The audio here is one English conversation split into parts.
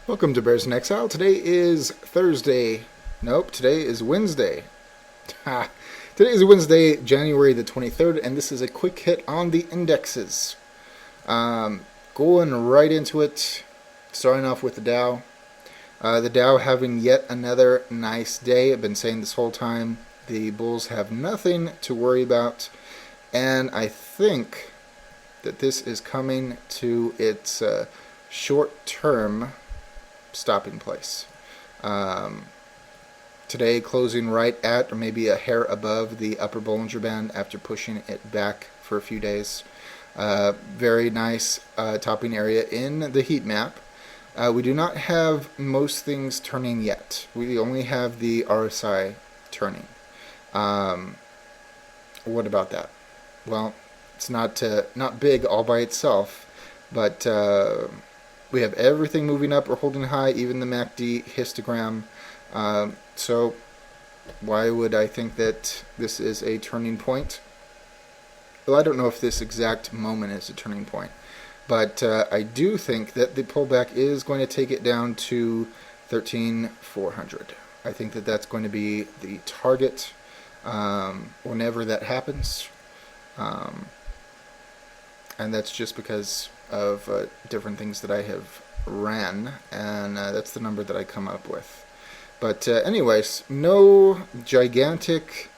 Welcome to Bears in Exile. Today is Thursday. Nope, today is Wednesday. Ha! Today is Wednesday, January the 23rd, and this is a quick hit on the indexes. Going right into it, starting off with the Dow. The Dow having yet another nice day. I've been saying this whole time, the bulls have nothing to worry about, and I think that this is coming to its short-term stopping place. Um, Today closing right at or maybe a hair above the upper Bollinger Band after pushing it back for a few days. Very nice topping area in the heat map. We do not have most things turning yet. We only have the RSI turning. What about that? Well, it's not big all by itself, but we have everything moving up or holding high, even the MACD histogram. So why would I think that this is a turning point? Well, I don't know if this exact moment is a turning point, but I do think that the pullback is going to take it down to 13,400. I think that that's going to be the target whenever that happens. And that's just because of different things that I have ran, and that's the number that I come up with. But anyways, no gigantic,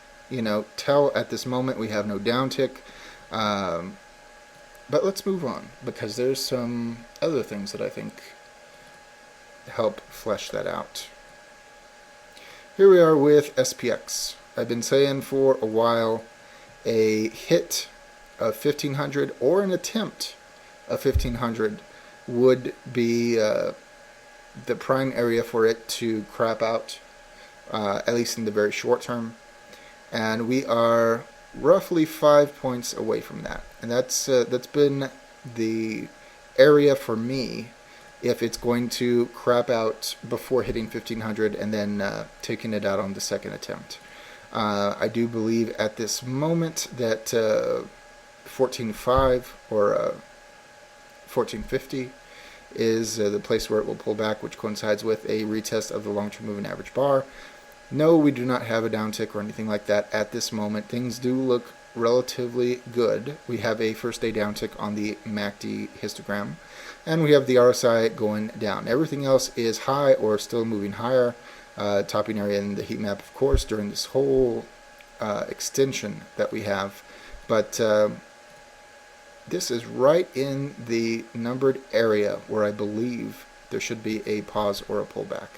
tell at this moment. We have no downtick. But let's move on, because there's some other things that I think help flesh that out. Here we are with SPX. I've been saying for a while a hit of 1500 or an attempt of 1500 would be the prime area for it to crap out, at least in the very short term. And we are roughly 5 points away from that. And that's been the area for me if it's going to crap out before hitting 1500 and then taking it out on the second attempt. I do believe at this moment that 14.5 or 14.50 is the place where it will pull back, which coincides with a retest of the long-term moving average bar. No, we do not have a downtick or anything like that at this moment. Things do look relatively good. We have a first day downtick on the MACD histogram, and we have the RSI going down. Everything else is high or still moving higher. Topping area in the heat map, of course, during this whole extension that we have. But this is right in the numbered area where I believe there should be a pause or a pullback.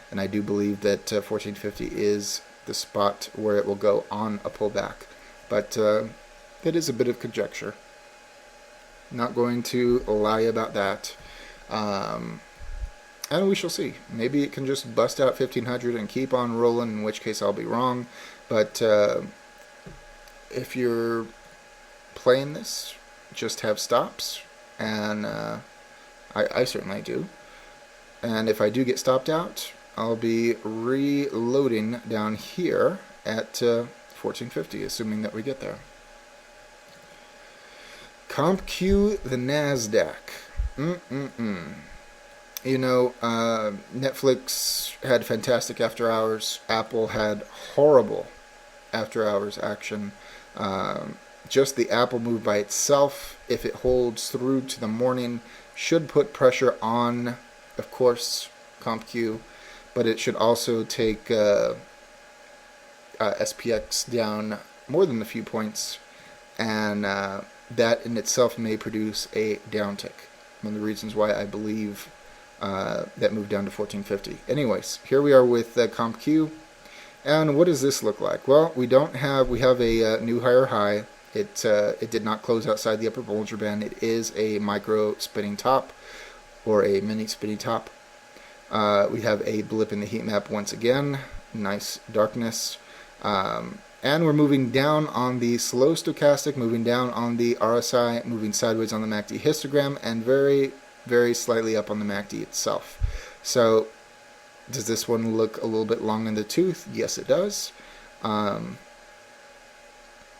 And I do believe that 1450 is the spot where it will go on a pullback. But that is a bit of conjecture. Not going to lie about that. And we shall see. Maybe it can just bust out 1500 and keep on rolling, in which case I'll be wrong. But if you're playing this, just have stops, and I certainly do. And if I do get stopped out, I'll be reloading down here at 1450, assuming that we get there. COMPQ, the NASDAQ. Netflix had fantastic after hours. Apple had horrible after hours action. Just the Apple move by itself, if it holds through to the morning, should put pressure on, of course, COMPQ, but it should also take SPX down more than a few points, and that in itself may produce a downtick. One of the reasons why I believe that moved down to 1450. Anyways, here we are with COMPQ, and what does this look like? Well, we have a new higher high. It did not close outside the upper Bollinger Band. It is a micro spinning top or a mini spinning top. We have a blip in the heat map once again. Nice darkness. And we're moving down on the slow stochastic, moving down on the RSI, moving sideways on the MACD histogram, and very, very slightly up on the MACD itself. So does this one look a little bit long in the tooth? Yes, it does.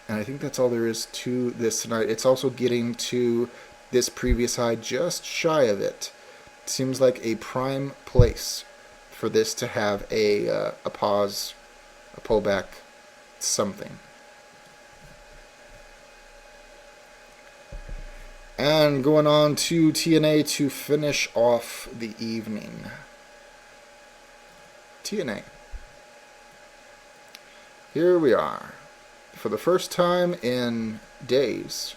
And I think that's all there is to this tonight. It's also getting to this previous high, just shy of it, seems like a prime place for this to have a pause, a pullback, something. And going on to TNA to finish off the evening. TNA. Here we are. For the first time in days,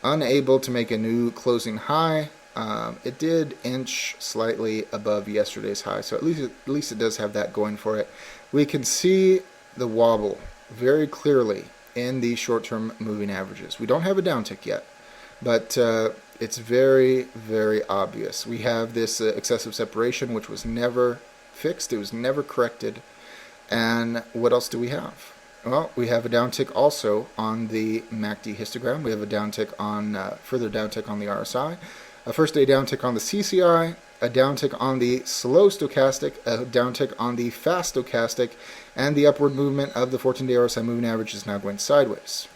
unable to make a new closing high. It did inch slightly above yesterday's high, so at least it does have that going for it. We can see the wobble very clearly in the short-term moving averages. We don't have a downtick yet, but it's very, very obvious. We have this excessive separation, which was never fixed. It was never corrected. And what else do we have? Well, we have a downtick also on the MACD histogram. We have a downtick on, further downtick on the RSI, a first day downtick on the CCI, a downtick on the slow stochastic, a downtick on the fast stochastic, and the upward movement of the 14-day RSI moving average is now going sideways.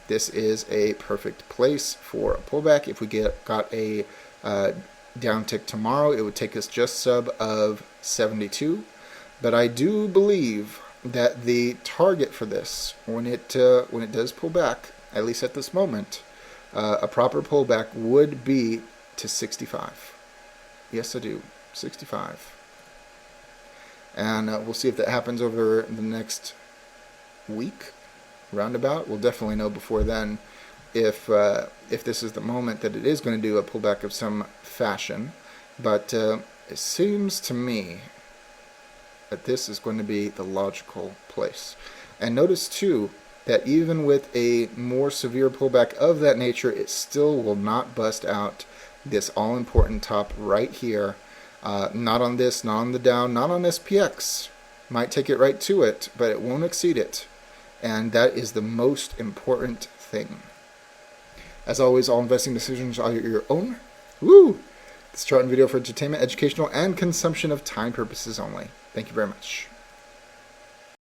This is a perfect place for a pullback. If we got a downtick tomorrow, it would take us just sub of 72. But I do believe that the target for this, when it does pull back, at least at this moment, a proper pullback would be to 65. Yes, I do. 65. And we'll see if that happens over the next week, roundabout. We'll definitely know before then if this is the moment that it is going to do a pullback of some fashion. But it seems to me that this is going to be the logical place. And notice too that even with a more severe pullback of that nature, it still will not bust out this all-important top right here. Not on this, not on the down, not on SPX. Might take it right to it, but it won't exceed it. And that is the most important thing. As always, all investing decisions are your own. Woo! This chart and video for entertainment, educational, and consumption of time purposes only. Thank you very much.